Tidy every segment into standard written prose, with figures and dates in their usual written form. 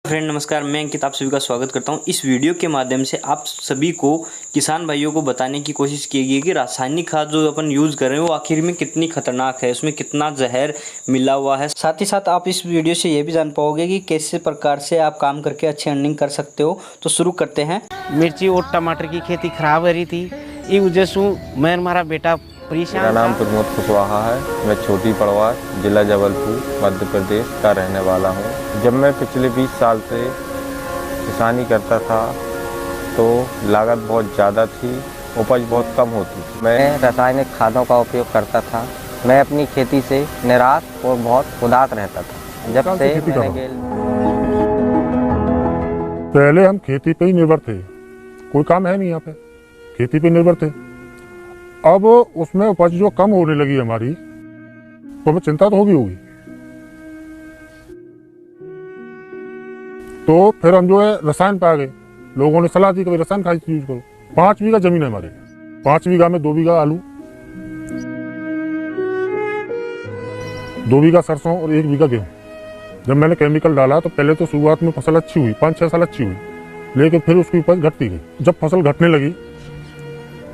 Friend नमस्कार, मैं अंकित आप सभी का स्वागत करता हूं। इस वीडियो के माध्यम से आप सभी को किसान भाइयों को बताने की कोशिश की गई है कि रासायनिक खाद जो अपन यूज़ कर रहे हैं वो आखिर में कितनी खतरनाक है, उसमें कितना जहर मिला हुआ है। साथ ही साथ आप इस वीडियो से ये भी जान पाओगे कि कैसे प्रकार से आप काम करके अच्छी अर्निंग कर सकते हो। तो शुरू करते हैं। मिर्ची और टमाटर की खेती खराब हो रही थी, इस वजह से मैं हमारा बेटा परेशान। मेरा नाम प्रमोद कुशवाहा है। मैं छोटी पड़वार जिला जबलपुर मध्य प्रदेश का रहने वाला हूँ। जब मैं पिछले 20 साल से किसानी करता था तो लागत बहुत ज़्यादा थी, उपज बहुत कम होती थी। मैं रासायनिक खादों का उपयोग करता था। मैं अपनी खेती से निराश और बहुत उदास रहता था। जब से मैंने पहले हम खेती पे ही निर्भर थे, कोई काम है नहीं यहाँ पे, खेती पे निर्भर थे। अब उसमें उपज जो कम होने लगी हमारी, तो हमें चिंता तो होगी। तो फिर हम जो है रसायन पे आ गए। लोगों ने सलाह दी कि रसायन खाद यूज करो। 5 बीघा जमीन है हमारे, 5 बीघा में 2 बीघा आलू, 2 बीघा सरसों और 1 बीघा गेहूँ। जब मैंने केमिकल डाला तो पहले तो शुरुआत में फसल अच्छी हुई, 5-6 साल अच्छी हुई, लेकिन फिर उसकी उपज घटती गई। जब फसल घटने लगी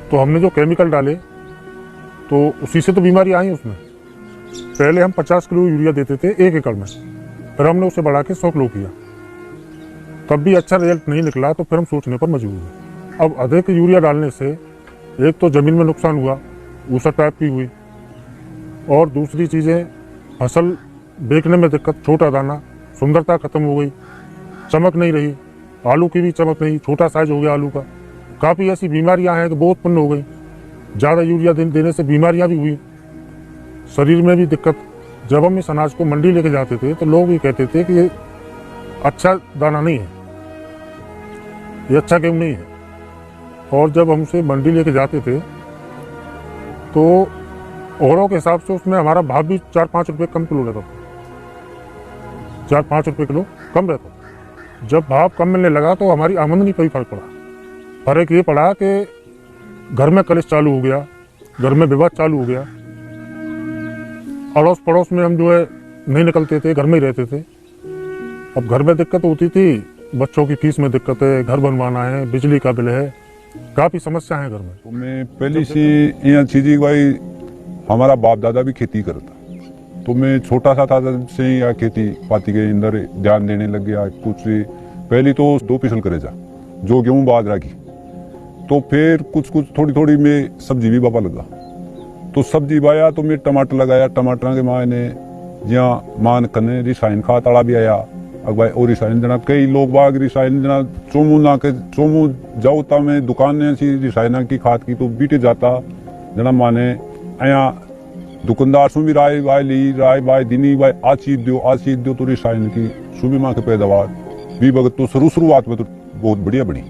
तो हमने जो केमिकल डाले तो उसी से तो बीमारी आई उसमें। पहले हम 50 किलो यूरिया देते थे 1 एकड़ में, फिर हमने उसे बढ़ा के 100 किलो किया, तब भी अच्छा रिजल्ट नहीं निकला। तो फिर हम सोचने पर मजबूर हुए। अब अधिक यूरिया डालने से एक तो ज़मीन में नुकसान हुआ, ऊसर टाइप की हुई, और दूसरी चीज़ें फसल देखने में दिक्कत, छोटा दाना, सुंदरता खत्म हो गई, चमक नहीं रही, आलू की भी चमक नहीं, छोटा साइज हो गया आलू का। काफ़ी ऐसी बीमारियां हैं कि वो उत्पन्न हो गई। ज़्यादा यूरिया देने से बीमारियां भी हुई, शरीर में भी दिक्कत। जब हम इस अनाज को मंडी लेके जाते थे तो लोग ये कहते थे कि ये अच्छा दाना नहीं है, ये अच्छा गेहूँ नहीं है। और जब हम उसे मंडी लेके जाते थे तो औरों के हिसाब से उसमें हमारा भाव भी 4-5 रुपये कम किलो रहता था, 4-5 रुपये किलो कम रहता। जब भाव कम मिलने लगा तो हमारी आमदनी पर भी फर्क पड़ा। फर्क ये पड़ा कि घर में कलेश चालू हो गया, घर में विवाद चालू हो गया। अड़ोस पड़ोस में हम जो है नहीं निकलते थे, घर में ही रहते थे। अब घर में दिक्कत होती थी, बच्चों की फीस में दिक्कत है, घर बनवाना है, बिजली का बिल है, काफ़ी समस्या है घर में। तो मैं पहले से यहाँ चीज़ी भाई हमारा बाप दादा भी खेती करता, तो मैं छोटा सा था तब से ही खेती पाती के अंदर ध्यान देने लग गया। कुछ पहले तो 2 फसल करे जा, जो गेहूँ बाजरा की, तो फिर कुछ थोड़ी मैं सब्जी भी बापा लगा। तो सब्जी बाया तो मैं टमाटर लगाया। टमाटर के मायने जहाँ मान कने रिसायन खाद आड़ा भी आया। अब भाई और रिसायन जना कई लोग बाग रिसायन जना चोमू जाओ ता मैं दुकान ऐसी रिसायना की खाद की तो बीटे जाता जना माने अया दुकानदार सु भी राय बाय दिनी भाई आ चीज दो तो रिसायन की सुबह माँ के पैदावार भी भगत तो शुरुआत में तो बहुत बढ़िया बनी।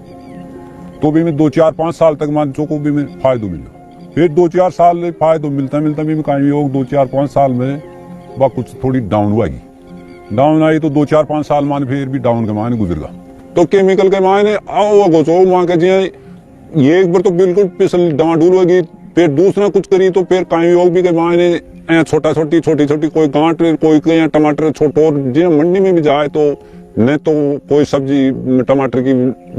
तो भी मैं 2-4-5 साल तक मान चौको भी मैं फायदो मिला। फिर 2-4 साल फायदो मिलता भी मैं कहीं योग 2-4-5 साल में वह कुछ थोड़ी डाउन डाउन आई तो 2-4-5 साल मान फिर भी डाउन के मायने गुजर गया। तो केमिकल के मायने आओ गोचो माँ के जी ये एक बार तो बिल्कुल पिसल डांडूल होगी, फिर दूसरा कुछ करी तो फिर कहीं योग भी के मायने छोटी कोई गांठ कोई टमाटर छोटो जिन्हें मंडी में भी जाए तो न तो कोई सब्जी टमाटर की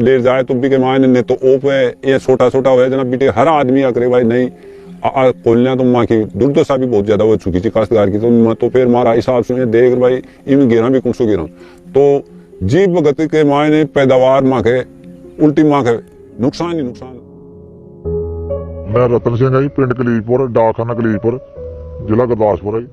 ले जाए तो भी के मायने न तो ओप है या छोटा हो जना बीटे हर आदमी आकर भाई नहीं खोलना तो माँ की दुर्दशा भी बहुत ज्यादा हो चुकी थी काश्तकार की। तो फिर हमारा हिसाब से देख भाई इनमें गिरा भी कुछ गिरा तो जीव गति के मायने पैदावार माँ के उल्टी माँ के नुकसान ही नुकसान। मैं रतन सिंह है जी, पिंड कलीलपुर, डाकखाना कलीलपुर, जिला गुरदासपुर है।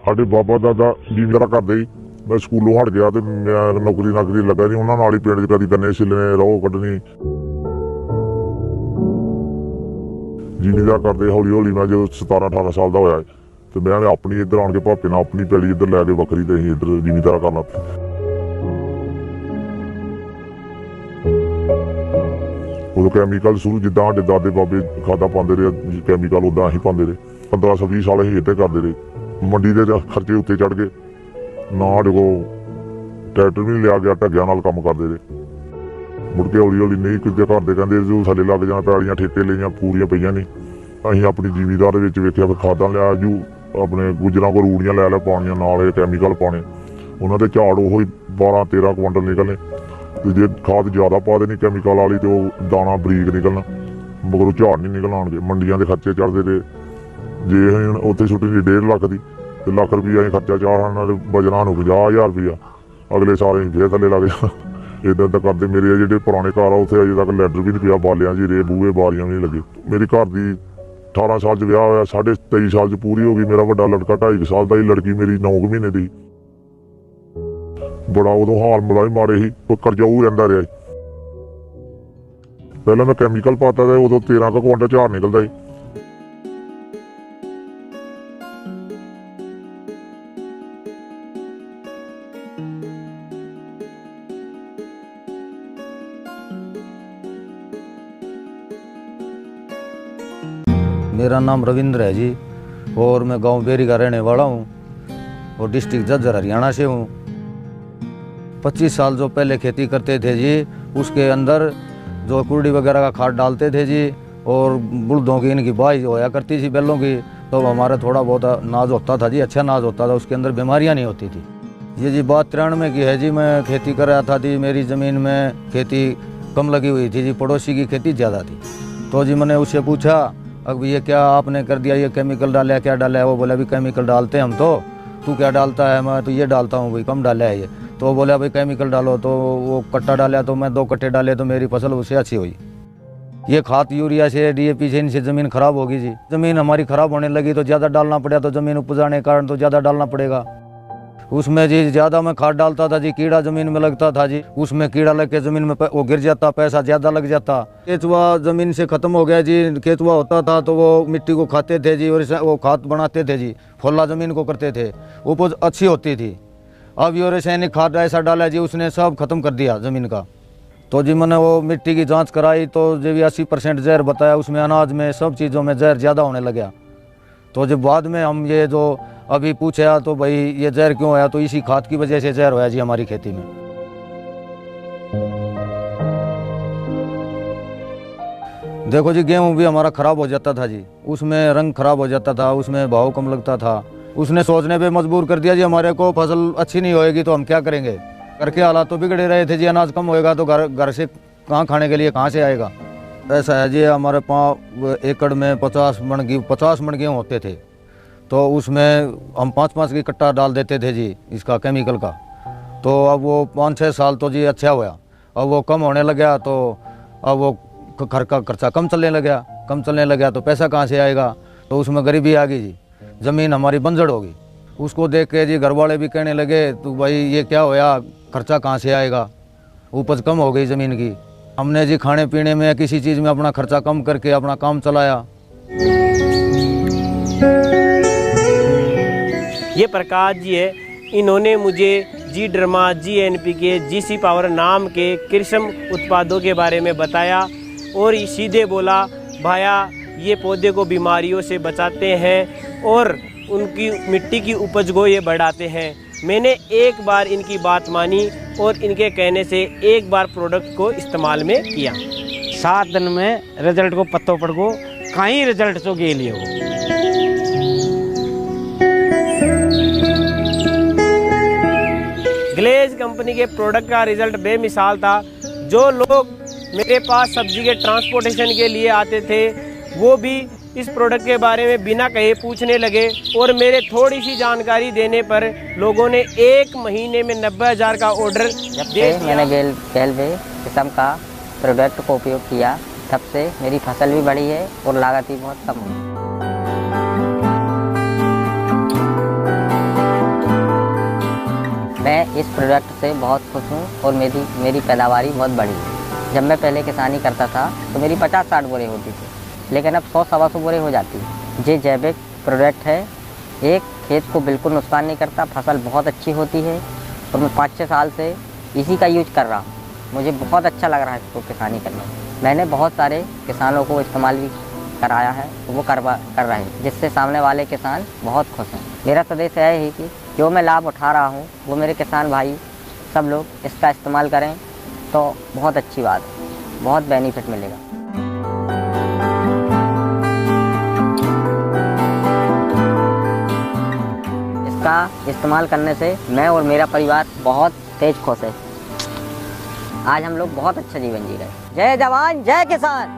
ਸਾਡੇ ਬਾਬਾ ਦਾਦਾ ਜ਼ਿਮੀਂਦਾਰ ਕਰਦੇ ਸੀ। मैं स्कूलों हट गया तो मैं नौकरी लगा नहीं, उन्होंने नाल ही पिंड च कदी गन्ने छिलने, रोह कड्ढनी, ਜ਼ਿਮੀਂਦਾਰ ਕਰਦੇ। हौली मैं जो 17-18 साल का होया तो मैं अपनी इधर आन के भापे ने अपनी पैली इधर लैके वक्री तो असीं इधर ਜ਼ਿਮੀਂਦਾਰ करना। उदों कैमिकल शुरू जिद्दां साडे दादे बाबे खादा पाते रहे कैमिकल उदां असीं पाते रहे। 15-20 साल असीं इदां करते रहे। मंडी के खर्चे उत्ते चढ़ गए ना, साढ़े को ट्रैक्टर भी नहीं लिया गया, ढग्गियां नाल काम करते रहे। मुड़ के हौली नहीं किते घर दे कहंदे जो थल्ले लग जाना, पैलियां ठेके लईआं पूरियां पईआं नहीं। असीं अपनी ਜ਼ਿਮੀਂਦਾਰ ਦੇ ਵਿੱਚ ਵੇਖਿਆ फिर खादां लिया जू अपने गुजरां को रूड़ियां लै पाउणियां नाल कैमिकल पाने। ਉਹਨਾਂ ਦੇ ਝਾੜ ਉਹ ਹੀ 12-13 ਕੁਇੰਟਲ ਨਿਕਲਣੇ ਤੇ ਜੇ ਖਾਦ ਜ਼ਿਆਦਾ ਪਾ ਦੇਣੀ ਕੈਮੀਕਲ ਵਾਲੀ ਤੇ ਉਹ ਦਾਣਾ ਬਰੀਕ ਨਿਕਲਣਾ ਮਗਰੋਂ ਝਾੜ ਨਹੀਂ ਨਿਕਲਣਗੇ। ਮੰਡੀਆਂ ਦੇ ਖਰਚੇ ਚੜਦੇ ਤੇ ਜੇ ਹੁਣ ਉੱਥੇ ਛੁੱਟੀ ਦੀ 1.5 ਲੱਖ ਦੀ ਤੇ ਲੱਖ ਰੁਪਈਆ ਅਸੀਂ ਖਰਚਾ ਚਾੜਨਾ ਤੇ ਬਜਣਾ ਨੂੰ 50,000 ਰੁਪਈਆ ਅਗਲੇ ਸਾਲ ਅਸੀਂ ਫੇਰ ਥੱਲੇ ਲੱਗ ਜਾ ਇਦਾਂ ਤਾਂ ਕਰਦੇ। ਮੇਰੇ ਜਿਹੜੇ ਪੁਰਾਣੇ ਘਰ ਆ ਉੱਥੇ ਅਜੇ ਤੱਕ ਲੈਟਰ ਵੀ ਨਹੀਂ ਪਿਆ ਬਾਲਿਆਂ ਜੀ ਰੇ ਬੂਹੇ ਬਾਰੀਆਂ ਵੀ ਨਹੀਂ ਲੱਗੇ। ਮੇਰੀ ਘਰ ਦੀ 18 ਸਾਲ 'ਚ ਵਿਆਹ ਹੋਇਆ 23.5 ਸਾਲ 'ਚ ਪੂਰੀ ਹੋ ਗਈ। ਮੇਰਾ ਵੱਡਾ ਲੜਕਾ 2.5 ਸਾਲ ਦਾ ਹੀ, ਲੜਕੀ ਮੇਰੀ 9 ਮਹੀਨੇ ਦੀ। ਬੜਾ ਉਦੋਂ ਹਾਲ ਬੜਾ ਹੀ ਮਾੜੇ ਸੀ, ਕੋਈ ਕਰਜ਼ਾਊ ਰਹਿੰਦਾ ਰਿਹਾ। ਪਹਿਲਾਂ ਮੈਂ ਕੈਮੀਕਲ ਪਾਤਾ ਤੇ ਉਦੋਂ 13 ਕੁਇੰਟਲ ਝਾੜ ਨਿਕਲਦਾ ਸੀ। मेरा नाम रविंद्र है जी और मैं गांव बेरी का रहने वाला हूँ और डिस्ट्रिक्ट झज्जर हरियाणा से हूँ। 25 साल जो पहले खेती करते थे जी, उसके अंदर जो कुर्डी वगैरह का खाद डालते थे जी और बुलदों की इनकी बाई होया करती थी बैलों की, तो हमारा थोड़ा बहुत अनाज होता था जी, अच्छा अनाज होता था, उसके अंदर बीमारियाँ नहीं होती थी। ये जी बात 93 की है जी। मैं खेती कर रहा था जी, मेरी ज़मीन में खेती कम लगी हुई थी जी, पड़ोसी की खेती ज़्यादा थी। तो जी मैंने उससे पूछा अब ये क्या आपने कर दिया, ये केमिकल डाला है, क्या डाला है? वो बोला भी केमिकल डालते हैं हम तो, तू क्या डालता है? मैं तो ये डालता हूँ भाई, कम डाला है ये। तो वो बोला भाई केमिकल डालो, तो वो कट्टा डाला तो मैं 2 कट्टे डाले तो मेरी फसल उससे अच्छी हुई। ये खाद यूरिया से DAP से इनसे ज़मीन ख़राब होगी जी। ज़मीन हमारी ख़राब होने लगी तो ज़्यादा डालना पड़ा, तो ज़मीन उपजाने के कारण तो ज़्यादा डालना पड़ेगा। उसमें जी ज़्यादा मैं खाद डालता था जी, कीड़ा ज़मीन में लगता था जी, उसमें कीड़ा लग के ज़मीन में वो गिर जाता, पैसा ज़्यादा लग जाता। केचुआ ज़मीन से ख़त्म हो गया जी। केचुआ होता था तो वो मिट्टी को खाते थे जी और वो खाद बनाते थे जी, फोला ज़मीन को करते थे, उपज अच्छी होती थी। अब ये रासायनिक खाद ऐसा डाला जी, उसने सब खत्म कर दिया ज़मीन का। तो जी मैंने वो मिट्टी की जाँच कराई तो जब 80% जहर बताया, उसमें अनाज में सब चीज़ों में जहर ज़्यादा होने लगा। तो जब बाद में हम ये जो अभी पूछा तो भाई ये जहर क्यों आया, तो इसी खाद की वजह से जहर होया जी हमारी खेती में। देखो जी गेहूँ भी हमारा ख़राब हो जाता था जी, उसमें रंग ख़राब हो जाता था, उसमें भाव कम लगता था। उसने सोचने पे मजबूर कर दिया जी हमारे को, फसल अच्छी नहीं होएगी तो हम क्या करेंगे। घर के हालात तो बिगड़े रहे थे जी, अनाज कम होएगा तो घर से कहाँ खाने के लिए कहाँ से आएगा। ऐसा है जी, हमारे 5 एकड़ में 50 मन गेहूँ होते थे, तो उसमें हम 5-5 की कट्टा डाल देते थे जी इसका केमिकल का। तो अब वो 5-6 साल तो जी अच्छा हुआ, अब वो कम होने लगा तो अब वो घर का खर्चा कम चलने लगा तो पैसा कहाँ से आएगा। तो उसमें गरीबी आ गई जी, ज़मीन हमारी बंजर होगी। उसको देख के जी घर वाले भी कहने लगे तो भाई ये क्या होया, खर्चा कहाँ से आएगा, उपज कम हो गई ज़मीन की। हमने जी खाने पीने में किसी चीज़ में अपना खर्चा कम करके अपना काम चलाया। ये प्रकाश जी है, इन्होंने मुझे जी ड्रमा, GNPK, GC पावर नाम के कृषि उत्पादों के बारे में बताया और सीधे बोला भाया ये पौधे को बीमारियों से बचाते हैं और उनकी मिट्टी की उपज को ये बढ़ाते हैं। मैंने एक बार इनकी बात मानी और इनके कहने से एक बार प्रोडक्ट को इस्तेमाल में किया। 7 दिन में रिजल्ट को पत्तों पर को कहीं रिजल्ट तो गे लिए हो। ग्लेज कंपनी के प्रोडक्ट का रिजल्ट बेमिसाल था। जो लोग मेरे पास सब्जी के ट्रांसपोर्टेशन के लिए आते थे वो भी इस प्रोडक्ट के बारे में बिना कहे पूछने लगे और मेरे थोड़ी सी जानकारी देने पर लोगों ने 1 महीने में 90,000 का ऑर्डर दे दिया। मैंने गेलवे किस्म का प्रोडक्ट को उपयोग किया, तब से मेरी फसल भी बढ़ी है और लागत भी बहुत कम हुई। मैं इस प्रोडक्ट से बहुत खुश हूँ और मेरी पैदावारी बहुत बढ़ी है। जब मैं पहले किसानी करता था तो मेरी 50-60 बोरे होती थी, लेकिन अब 100-125 बोरे हो जाती है। ये जैविक प्रोडक्ट है, एक खेत को बिल्कुल नुकसान नहीं करता, फसल बहुत अच्छी होती है और मैं 5-6 साल से इसी का यूज कर रहा हूँ। मुझे बहुत अच्छा लग रहा है इसको किसानी करने में। मैंने बहुत सारे किसानों को इस्तेमाल भी कराया है, तो वो कर रहे हैं, जिससे सामने वाले किसान बहुत खुश हैं। मेरा संदेश यह है कि जो मैं लाभ उठा रहा हूँ वो मेरे किसान भाई सब लोग इसका इस्तेमाल करें तो बहुत अच्छी बात है, बहुत बेनिफिट मिलेगा। इसका का इस्तेमाल करने से मैं और मेरा परिवार बहुत तेज खुश है। आज हम लोग बहुत अच्छा जीवन जी रहे हैं। जय जवान जय किसान।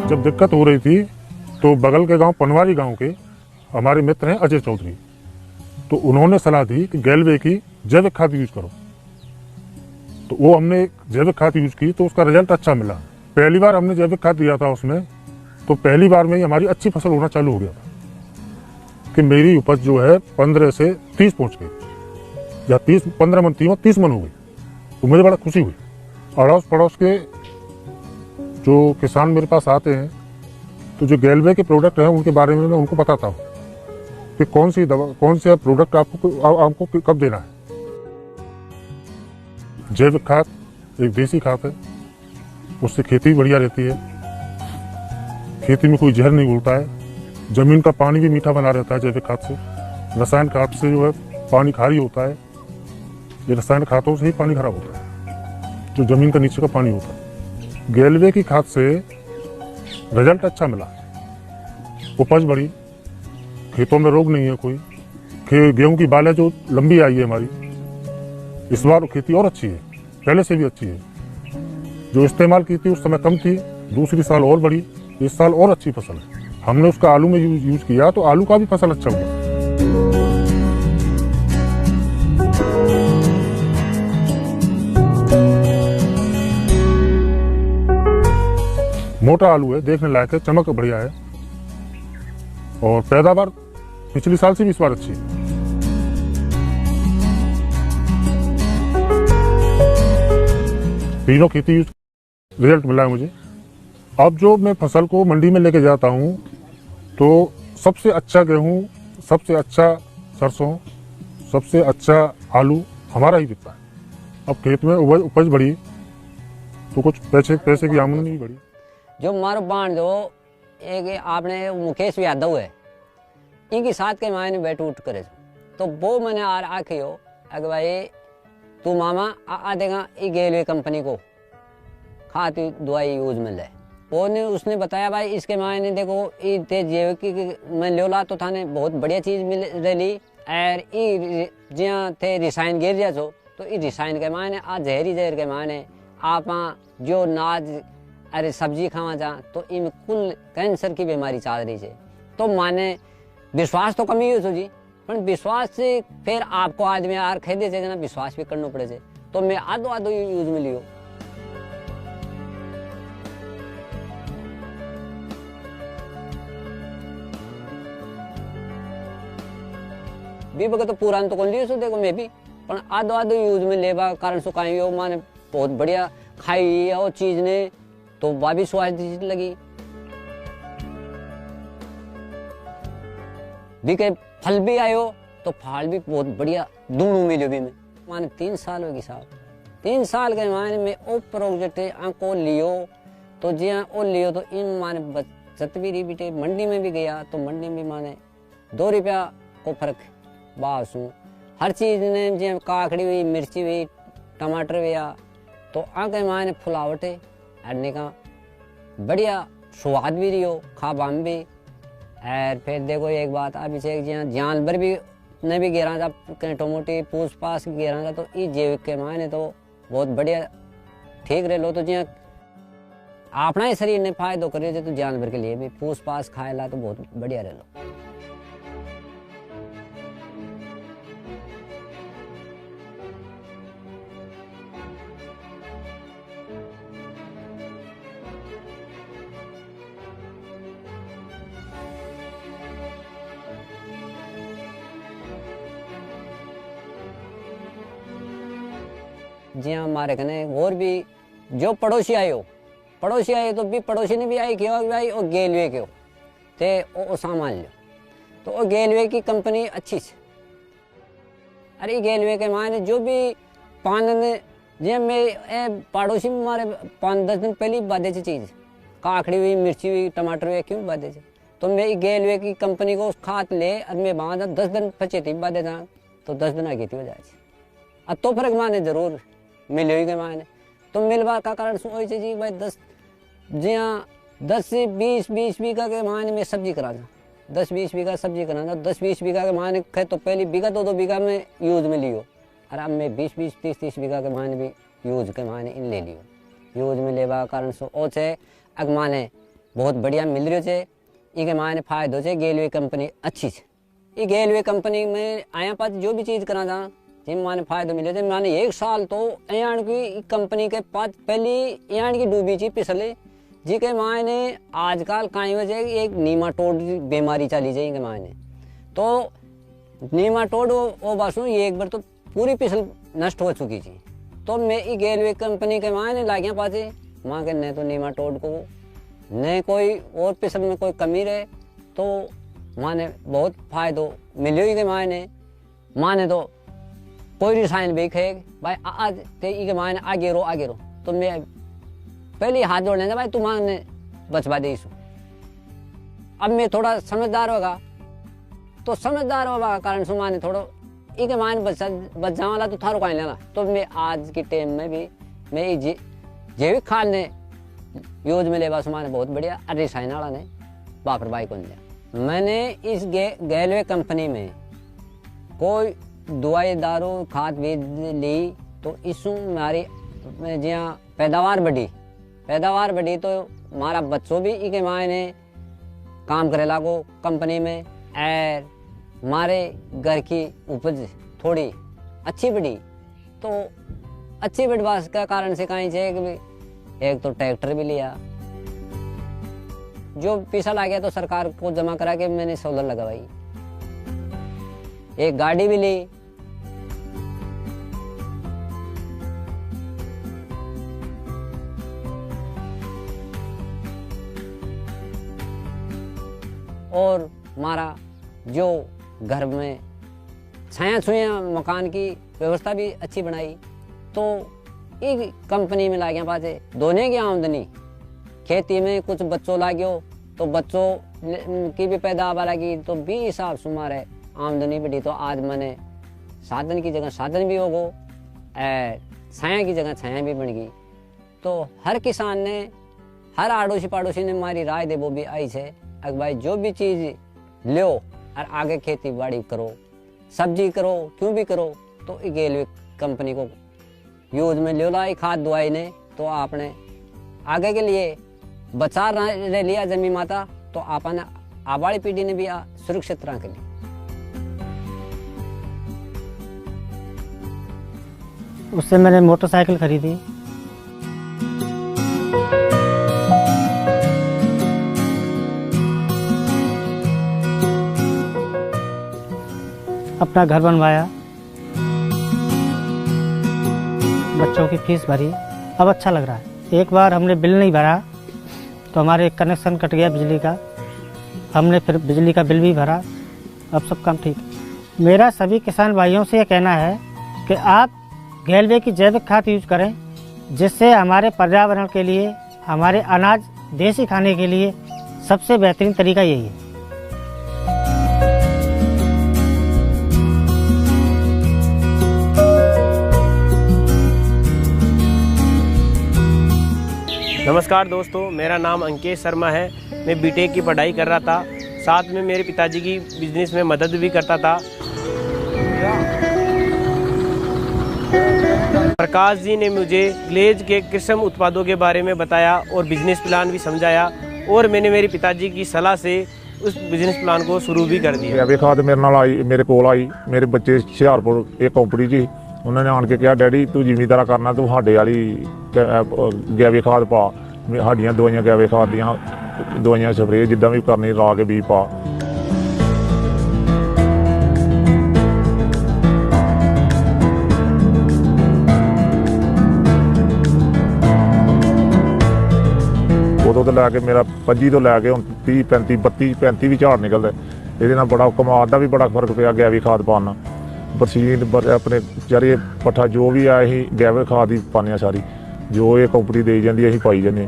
जब दिक्कत हो रही थी तो बगल के गांव पनवारी गांव के हमारे मित्र हैं अजय चौधरी, तो उन्होंने सलाह दी कि गैलवे की जैविक खाद यूज करो। तो वो हमने जैविक खाद यूज की तो उसका रिजल्ट अच्छा मिला। पहली बार हमने जैविक खाद दिया था उसमें, तो पहली बार में ही हमारी अच्छी फसल होना चालू हो गया था कि मेरी उपज जो है 15 से 30 पहुंच गई, या 15 मन थी 30 मन हो गई। तो मुझे बड़ा खुशी हुई। अड़ोस पड़ोस के जो किसान मेरे पास आते हैं तो जो गैलवे के प्रोडक्ट हैं उनके बारे में मैं उनको बताता हूँ कि कौन सी दवा, कौन सा प्रोडक्ट आपको कब देना है। जैविक खाद एक देसी खाद है, उससे खेती बढ़िया रहती है, खेती में कोई जहर नहीं घुलता है, जमीन का पानी भी मीठा बना रहता है जैविक खाद से। रसायन खाद से जो है पानी खारी होता है, ये रसायन खादों से ही पानी खराब होता है, जो जमीन का नीचे का पानी होता है। गैलवे की खाद से रिजल्ट अच्छा मिला, उपज बढ़ी, खेतों में रोग नहीं है कोई, गेहूं की बालें जो लंबी आई है हमारी, इस बार खेती और अच्छी है, पहले से भी अच्छी है। जो इस्तेमाल की थी उस समय कम थी, दूसरी साल और बढ़ी, इस साल और अच्छी फसल है। हमने उसका आलू में यूज किया तो आलू का भी फसल अच्छा हुआ। मोटा आलू है, देखने लायक है, चमक बढ़िया है और पैदावार पिछली साल से भी इस बार अच्छी है। तीनों खेती रिजल्ट मिला है मुझे। अब जो मैं फसल को मंडी में लेके जाता हूँ तो सबसे अच्छा गेहूँ, सबसे अच्छा सरसों, सबसे अच्छा आलू हमारा ही बिकता है। अब खेत में उपज बढ़ी तो कुछ पैसे की आमदनी भी बढ़ी। जो मारो बाण जो एक आपने मुकेश यादव है, इनकी साथ के मायने बैठ उठ करे तो वो मैंने आखी हो अगर भाई तू मामा आ देगा ये गैलवे कंपनी को खाद दवाई यूज में ले। वो ने उसने बताया भाई इसके मायने देखो ये तेज जैविक मैं लोला तो थाने बहुत बढ़िया चीज मिल रही और ये जहाँ थे रिसायन गिर जा तो ये रिसायन के मायने आ जहरी जहर के मायने आप जो नाज अरे सब्जी खावा जा तो इनमें कुल कैंसर की बीमारी चल रही है। तो माने विश्वास तो कमी हो जी, पर विश्वास से फिर आपको आदमी यार खेदे से ना विश्वास भी करना पड़े से। तो मैं आधो यूज में लियो। भी बगे तो पुरान तो कौन लियो सो देखो मैं भी, पर आधो यूज में लेवा कारण सो कहीं हो माने बहुत बढ़िया खाई है वो चीज ने तो वह भी स्वादिष्ट लगी। भी के फल भी आयो तो फल भी बहुत बढ़िया दूनों मिले भी में माने 3 साल होगी साहब। 3 साल के माने में ओ प्रोजेक्ट को लियो तो जी ओ लियो तो इन माने बचत भी रही बेटे। मंडी में भी गया तो मंडी में माने 2 रुपया को फर्क बासू हर चीज ने जी काकड़ी हुई, मिर्ची हुई, टमाटर हुआ तो आगे माने फुलावटे अड़ने का बढ़िया स्वाद भी रही हो खाबाम भी। और फिर देखो एक बात अभी से जानवर भी ने भी गिरा था टोमोटी पूछ पास गिरा था तो ये जैविक के मायने तो बहुत बढ़िया ठीक रह लो। तो जी अपना ही शरीर ने फायदो करे तो जानवर के लिए भी पूछ पास खाए ला तो बहुत बढ़िया रह लो। जी हमारे कने और भी जो पड़ोसी आए तो भी पड़ोसी ने भी आई किया भाई वो गैलवे के ते वो सामान लो तो वो गैलवे की कंपनी अच्छी से। अरे गैलवे के मायने जो भी 5 दिन जे मैं पड़ोसी में हमारे 5-10 दिन पहले बाधे चीज़ काकड़ी हुई, मिर्ची हुई, टमाटर हुए क्यों बाधे तो मैं गैलवे की कंपनी को खाद ले और मैं वहाँ 10 दिन पचे थी बाधे था तो 10 दिन खेती हो जाए। अब तो फर्क माने जरूर मिलो ही के माने तो मिलवा का कारण सो जी भाई 10 से 20 बीघा के माने में सब्जी कराना, 10-20 बीघा सब्जी कराना, 10-20 बीघा के माने खे तो पहली बीघा 2-2 बीघा में यूज में लियो, और अब मैं 20-20 30-30 बीघा के माने भी यूज के माने इन ले लियो। यूज में लेवा कारण सो ओ छे अग माने बहुत बढ़िया मिल रही है। इके माने फायदो छे गेलवे कंपनी अच्छी है। ये गेलवे कंपनी में आया पास जो भी चीज करा था जिम माने फायदो मिले थे। माने 1 साल तो यान की कंपनी के पास पहली यान की डूबी थी पिछले जी के मायने आजकल कहीं वजह एक नीमाटोड बीमारी चली जाएगी मायने तो नीमाटोड वो बसू ये एक बार तो पूरी पिछल नष्ट हो चुकी थी। तो मैं ये गेलवे कंपनी के मायने लागे पाते वहाँ के न तो नीमाटोड को न कोई और पिछल में कोई कमी रहे तो माने बहुत फायदो मिले ही के माने तो कोई रसायन भी खे भाई आज के मायने आगे रो तो मैं पहले हाथ जोड़ लेना भाई तुम्हारे बचवा दे। अब मैं थोड़ा समझदार होगा तो समझदार होगा कारण से माने थोड़ा एक मायने बच जाने वाला तो थारो कहीं लेना। तो मैं आज की टाइम में भी मैं जैविक खाद ने यूज में लेवा सुमाने बहुत बढ़िया और रसायन वाला ने वापर भाई को लिया। मैंने इस गेलवे कंपनी में कोई दवाई दारू खाद बीज ली तो इसमें हमारी जहाँ पैदावार बढ़ी तो हमारा बच्चों भी इके मायने काम करे लागो कंपनी में और हमारे घर की उपज थोड़ी अच्छी बढ़ी। तो अच्छी बढ़वास का कारण से कहीं से एक तो ट्रैक्टर भी लिया जो पैसा ला गया तो सरकार को जमा करा के मैंने सोलर लगवाई, एक गाड़ी भी ली। और हमारा जो घर में छाया छुया मकान की व्यवस्था भी अच्छी बनाई। तो एक कंपनी में लागे पासे दोनों की आमदनी खेती में कुछ बच्चों लागो तो बच्चों की भी पैदावार लगी तो भी हिसाब से हमारे आमदनी बढ़ी। तो आज मैंने साधन की जगह साधन भी हो गो छाया की जगह छाया भी बन गई। तो हर किसान ने हर आड़ोसी पाड़ोसी ने हमारी राय दे वो भी आई है अगर भाई जो भी चीज लो और आगे खेती बाड़ी करो सब्जी करो क्यों भी करो तो गेलवे कंपनी को यूज में ले लाई खाद दवाई ने तो आपने आगे के लिए बचा रह लिया जमी माता तो आपने आबाड़ी पीढ़ी ने भी सुरक्षित रह के लिए। उससे मैंने मोटरसाइकिल खरीदी। अपना घर बनवाया, बच्चों की फीस भरी, अब अच्छा लग रहा है। एक बार हमने बिल नहीं भरा तो हमारे कनेक्शन कट गया बिजली का, हमने फिर बिजली का बिल भी भरा, अब सब काम ठीक है। मेरा सभी किसान भाइयों से यह कहना है कि आप गेलवे की जैविक खाद यूज करें जिससे हमारे पर्यावरण के लिए हमारे अनाज देसी खाने के लिए सबसे बेहतरीन तरीका यही है। नमस्कार दोस्तों, मेरा नाम अंकेश शर्मा है। मैं बीटेक की पढ़ाई कर रहा था, साथ में मेरे पिताजी की बिजनेस में मदद भी करता था। प्रकाश जी ने मुझे ग्लेज के कृषि उत्पादों के बारे में बताया और बिजनेस प्लान भी समझाया और मैंने मेरे पिताजी की सलाह से उस बिजनेस प्लान को शुरू भी कर दिया। जैविक खाद मेरे नाल आई, मेरे कोल आई, मेरे बच्चे हुशियारपुर एक कंपनी जी उन्होंने आन के कहा डैडी तू जिमीदारा करना तू साडे वाली जैविक खाद पा, साडियां दवाइयां जैविक खाद दियां दवाइयां स्प्रे जिद्दां भी करनी ला के बीज पा। उदों तो लैके मेरा 25 तो लैके हुण 30 35 32 भी झाड़ निकलदा। ਇਹਦੇ ਨਾਲ बड़ा कमाद का भी बड़ा फर्क पिया जैविक खाद पाना। बरसीन अपने चारे पट्ठा जो भी है अं जैविक खाद ही पाने सारी जो ये कंपनी दे जाती अं पाई जाने।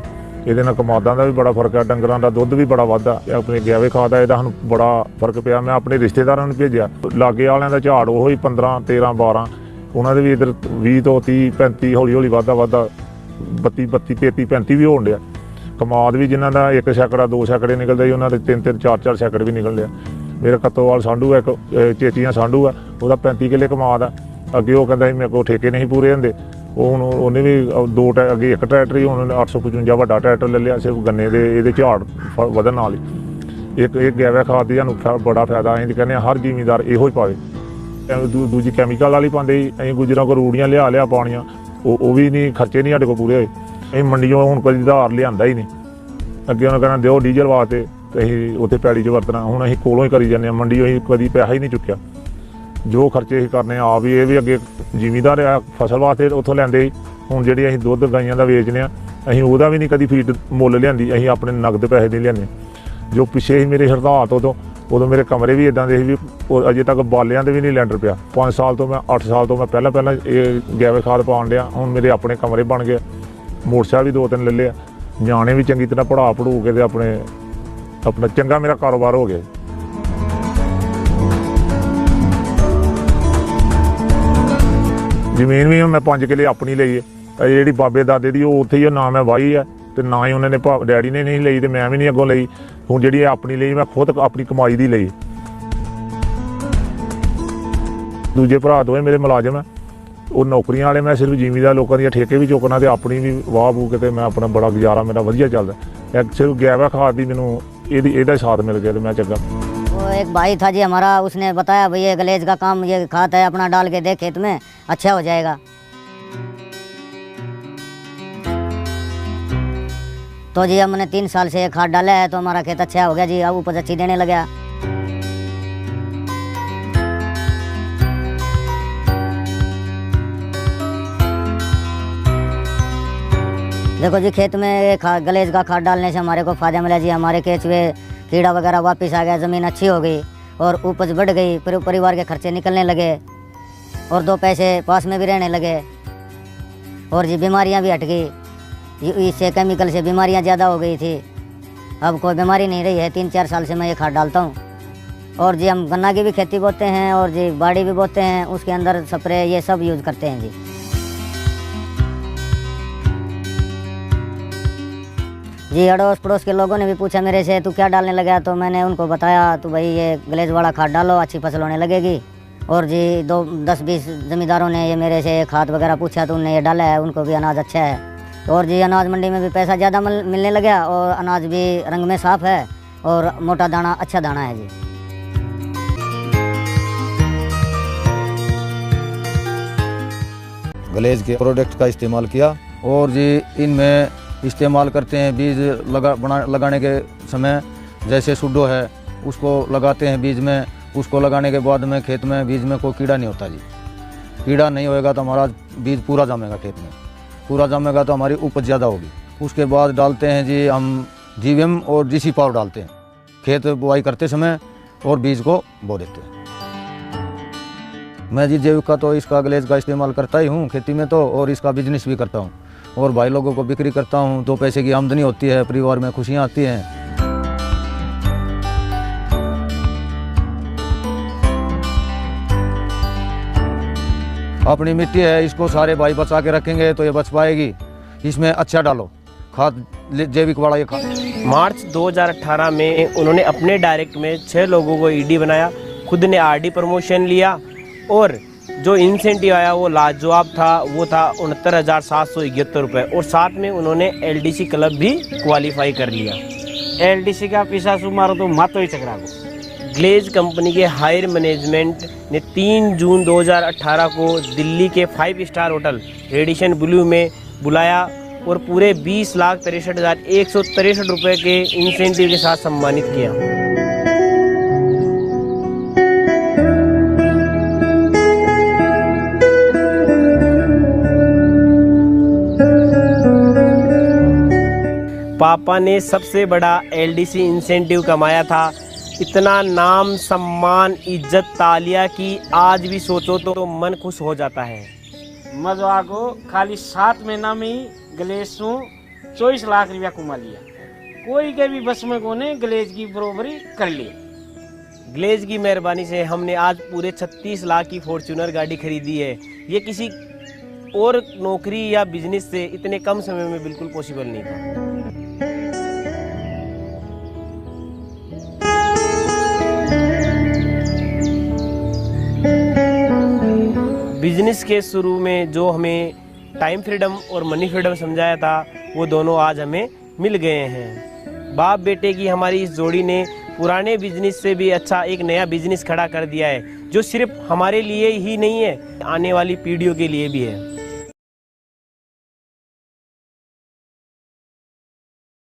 ਇਹਦੇ ਨਾਲ ਕਮਾਦਾਂ ਦਾ ਵੀ ਬੜਾ ਫਰਕ ਹੈ, ਡੰਗਰਾਂ ਦਾ ਦੁੱਧ ਵੀ ਬੜਾ ਵੱਧਦਾ। ਆਪਣੇ ਗੈਵੇ ਖਾਦ ਦਾ ਇਹਦਾ ਸਾਨੂੰ ਬੜਾ ਫਰਕ ਪਿਆ। ਮੈਂ ਆਪਣੇ ਰਿਸ਼ਤੇਦਾਰਾਂ ਨੂੰ ਭੇਜਿਆ, ਲਾਗੇ ਵਾਲਿਆਂ ਦਾ ਝਾੜ ਉਹ ਹੀ 15 13 12, ਉਹਨਾਂ ਦੇ ਵੀ ਇੱਧਰ 20 ਤੋਂ 30 35 ਹੌਲੀ ਹੌਲੀ ਵੱਧਦਾ 32 33 35 ਵੀ ਹੋਣ ਡਿਆ। ਕਮਾਦ ਵੀ ਜਿਨ੍ਹਾਂ ਦਾ 1 ਸੈਕੜਾ 2 ਸੈਕੜੇ ਨਿਕਲਦਾ ਜੀ, ਉਹਨਾਂ ਦੇ 3 4 ਸੈਕੜ ਵੀ ਨਿਕਲਦੇ ਆ। ਮੇਰਾ ਕੱਤੋਵਾਲ ਸਾਂਢੂ ਹੈ, ਇੱਕ ਚੇਚੀਆਂ ਸਾਂਢੂ ਹੈ, ਉਹਦਾ 35 ਕਿੱਲੇ ਕਮਾਦ ਆ। ਅੱਗੇ ਉਹ ਕਹਿੰਦਾ ਸੀ ਮੇਰੇ ਕੋਲ ਠੇਕੇ ਨਹੀਂ ਪੂਰੇ ਹੁੰਦੇ, ਉਹ ਹੁਣ ਉਹਨੇ ਵੀ ਅੱਗੇ ਇੱਕ ਟਰੈਕਟਰ ਹੀ, ਹੁਣ 855 ਵੱਡਾ ਟਰੈਕਟਰ ਲੈ ਲਿਆ ਸਿਰਫ ਗੰਨੇ ਦੇ ਇਹਦੇ ਝਾੜ ਵਧਣ ਨਾਲ ਹੀ। ਇੱਕ ਗੈਵਾ ਖਾਦ ਦੀ ਸਾਨੂੰ ਬੜਾ ਫਾਇਦਾ। ਅਸੀਂ ਕਹਿੰਦੇ ਹਰ ਜ਼ਿਮੀਂਦਾਰ ਇਹੋ ਹੀ ਪਾਵੇ। ਦੂਜੀ ਕੈਮੀਕਲ ਵਾਲੀ ਪਾਉਂਦੇ ਸੀ, ਅਸੀਂ ਗੁੱਜਰਾਂ ਕੋਲ ਰੂੜੀਆਂ ਲਿਆ ਪਾਉਣੀਆਂ, ਉਹ ਵੀ ਨਹੀਂ, ਖਰਚੇ ਨਹੀਂ ਸਾਡੇ ਕੋਲ ਪੂਰੇ ਹੋਏ। ਅਸੀਂ ਮੰਡੀਓਂ ਹੁਣ ਕਦੀ ਉਧਾਰ ਲਿਆਂਦਾ ਹੀ ਨਹੀਂ। ਅੱਗੇ ਉਹਨਾਂ ਕਹਿੰਦਾ ਦਿਓ ਡੀਜ਼ਲ ਵਾਸਤੇ, ਅਸੀਂ ਉੱਥੇ ਪੈੜੀ 'ਚ ਵਰਤਣਾ, ਹੁਣ ਅਸੀਂ ਕੋਲੋਂ ਹੀ ਕਰੀ ਜਾਂਦੇ ਹਾਂ। ਮੰਡੀ ਅਸੀਂ ਕਦੀ ਪੈਸਾ ਹੀ ਨਹੀਂ ਚੁੱਕਿਆ, ਜੋ ਖਰਚੇ ਅਸੀਂ ਕਰਨੇ ਆ ਵੀ। ਇਹ ਵੀ ਅੱਗੇ ਜ਼ਿਮੀਂਦਾਰ ਆ ਫਸਲ ਵਾਸਤੇ ਉੱਥੋਂ ਲੈਂਦੇ ਸੀ, ਹੁਣ ਜਿਹੜੀ ਅਸੀਂ ਦੁੱਧ ਗਾਈਆਂ ਦਾ ਵੇਚਦੇ ਹਾਂ, ਅਸੀਂ ਉਹਦਾ ਵੀ ਨਹੀਂ ਕਦੀ ਫੀਡ ਮੁੱਲ ਲਿਆਂਦੀ, ਅਸੀਂ ਆਪਣੇ ਨਗਦ ਪੈਸੇ ਦੇ ਲਿਆਂਦੇ। ਜੋ ਪਿੱਛੇ ਸੀ ਮੇਰੇ ਹਰਦਾਤ ਉਦੋਂ ਮੇਰੇ ਕਮਰੇ ਵੀ ਇਦਾਂ ਦੇ ਸੀ ਵੀ ਅਜੇ ਤੱਕ ਬਾਲਿਆਂ ਦੇ ਵੀ ਨਹੀਂ ਲੈਂਟਰ ਪਿਆ। 5 ਸਾਲ ਤੋਂ ਮੈਂ 8 ਸਾਲ ਤੋਂ ਮੈਂ ਪਹਿਲਾਂ ਇਹ ਗੈਵੇ ਖਾਦ ਪਾਉਣ ਡਿਆ। ਹੁਣ ਮੇਰੇ ਆਪਣੇ ਕਮਰੇ ਬਣ ਗਏ, ਮੋਟਰਸਾਈਕਲ ਵੀ 2-3 ਲੈ ਲਿਆ, ਨਿਆਣੇ ਵੀ ਚੰਗੀ ਤਰ੍ਹਾਂ ਪੜ੍ਹੂ ਕੇ ਤੇ ਆਪਣਾ ਚੰਗਾ ਮੇਰਾ ਕਾਰੋਬਾਰ ਹੋ ਗਿਆ। ਜ਼ਮੀਨ ਵੀ ਮੈਂ 5 ਕਿੱਲੇ ਆਪਣੀ ਲਈ ਹੈ, ਜਿਹੜੀ ਬਾਬੇ ਦਾਦੇ ਦੀ ਉਹ ਉੱਥੇ ਹੀ, ਨਾ ਮੈਂ ਵਾਹੀ ਹੈ ਤੇ ਨਾ ਹੀ ਉਹਨਾਂ ਨੇ ਡੈਡੀ ਨੇ ਨਹੀਂ ਲਈ ਤੇ ਮੈਂ ਵੀ ਨਹੀਂ ਅੱਗੋਂ ਲਈ। ਹੁਣ ਜਿਹੜੀ ਆਪਣੀ ਲਈ ਮੈਂ ਖੁਦ ਆਪਣੀ ਕਮਾਈ ਦੀ ਲਈ। ਦੂਜੇ ਭਰਾ ਦੋਵੇਂ ਮੇਰੇ ਮੁਲਾਜ਼ਮ ਹੈ, ਉਹ ਨੌਕਰੀਆਂ ਵਾਲੇ। ਮੈਂ ਸਿਰਫ ਜ਼ਿਮੀਂਦਾਰ ਲੋਕਾਂ ਦੀਆਂ ਠੇਕੇ ਵੀ ਚੁੱਕਣਾ ਤੇ ਆਪਣੀ ਵੀ ਵਾਹ ਬੂ ਕੇ ਮੈਂ ਆਪਣਾ ਬੜਾ ਗੁਜ਼ਾਰਾ ਮੇਰਾ ਵਧੀਆ ਚੱਲਦਾ। सिर्फ गैवा खाद दी मैनू ਇਹਦਾ साथ मिल गया तो मैं चंगा। वो एक भाई था जी हमारा, उसने बताया भाई ये गलेज का काम ये खाद है, अपना डाल के दे खेत में, अच्छा हो जाएगा। तो जी हमने 3 साल से खाद डाला है तो हमारा खेत अच्छा हो गया जी, अब उपज अच्छी देने लगा। देखो जी खेत में गलेज का खाद डालने से हमारे को फायदा मिला जी, हमारे केचुए कीड़ा वगैरह वापस आ गया, ज़मीन अच्छी हो गई और उपज बढ़ गई, परिवार के खर्चे निकलने लगे और 2 पैसे पास में भी रहने लगे और जी बीमारियां भी हट गई। इससे केमिकल से बीमारियां ज़्यादा हो गई थी, अब कोई बीमारी नहीं रही है। 3-4 साल से मैं ये खाद डालता हूँ। और जी हम गन्ना की भी खेती बोते हैं और जी बाड़ी भी बोते हैं, उसके अंदर स्प्रे ये सब यूज़ करते हैं जी। जी अड़ोस पड़ोस के लोगों ने भी पूछा मेरे से तू क्या डालने लगा, तो मैंने उनको बताया तो भाई ये गलेज वाला खाद डालो, अच्छी फसल होने लगेगी। और जी 10-20 ज़मींदारों ने ये मेरे से खाद वगैरह पूछा तो उनने ये डाला है, उनको भी अनाज अच्छा है। और जी अनाज मंडी में भी पैसा ज़्यादा मिलने लगा और अनाज भी रंग में साफ़ है और मोटा दाना अच्छा दाना है जी। गलेज के प्रोडक्ट का इस्तेमाल किया और जी इनमें इस्तेमाल करते हैं बीज लगाने के समय, जैसे सुड्डो है उसको लगाते हैं बीज में, उसको लगाने के बाद में खेत में बीज में कोई कीड़ा नहीं होता जी। कीड़ा नहीं होएगा तो हमारा बीज पूरा जमेगा, खेत में पूरा जमेगा तो हमारी उपज ज़्यादा होगी। उसके बाद डालते हैं जी हम जीवीएम और जीसी पावर डालते हैं खेत बुआई करते समय और बीज को बो देते हैं। मैं जी जैविक का तो इसका गलेज का इस्तेमाल करता ही हूँ खेती में तो, और इसका बिजनेस भी करता हूँ और भाई लोगों को बिक्री करता हूँ, 2 पैसे की आमदनी होती है, परिवार में खुशियाँ आती हैं। अपनी मिट्टी है, इसको सारे भाई बचा के रखेंगे तो ये बच पाएगी। इसमें अच्छा डालो खाद, जैविक वाला ये खाद। मार्च 2018 में उन्होंने अपने डायरेक्ट में 6 लोगों को ईडी बनाया, खुद ने आरडी प्रमोशन लिया और जो इंसेंटिव आया वो लाजवाब था, वो था 69,771 रुपये। और साथ में उन्होंने एलडीसी क्लब भी क्वालिफाई कर लिया। एलडीसी का पैसा सुमारो तो मातो ही चकरा को। ग्लेज कंपनी के हायर मैनेजमेंट ने 3 जून 2018 को दिल्ली के 5 स्टार होटल रेडिशन ब्लू में बुलाया और पूरे 20,63,163 रुपये के इंसेंटिव के साथ सम्मानित किया। पापा ने सबसे बड़ा एलडीसी इंसेंटिव कमाया था। इतना नाम सम्मान इज्जत तालिया की आज भी सोचो तो मन खुश हो जाता है। मजवा को खाली 7 महीना में गलेसू 24 लाख रुपया कमा लिया। कोई के भी बस में कोने ग्लेज की बरोबरी कर ली। ग्लेज की मेहरबानी से हमने आज पूरे 36 लाख की फॉर्च्यूनर गाड़ी खरीदी है। ये किसी और नौकरी या बिजनेस से इतने कम समय में बिल्कुल पॉसिबल नहीं था। बिजनेस के शुरू में जो हमें टाइम फ्रीडम और मनी फ्रीडम समझाया था, वो दोनों आज हमें मिल गए हैं। बाप बेटे की हमारी इस जोड़ी ने पुराने बिजनेस से भी अच्छा एक नया बिजनेस खड़ा कर दिया है, जो सिर्फ हमारे लिए ही नहीं है, आने वाली पीढ़ियों के लिए भी है।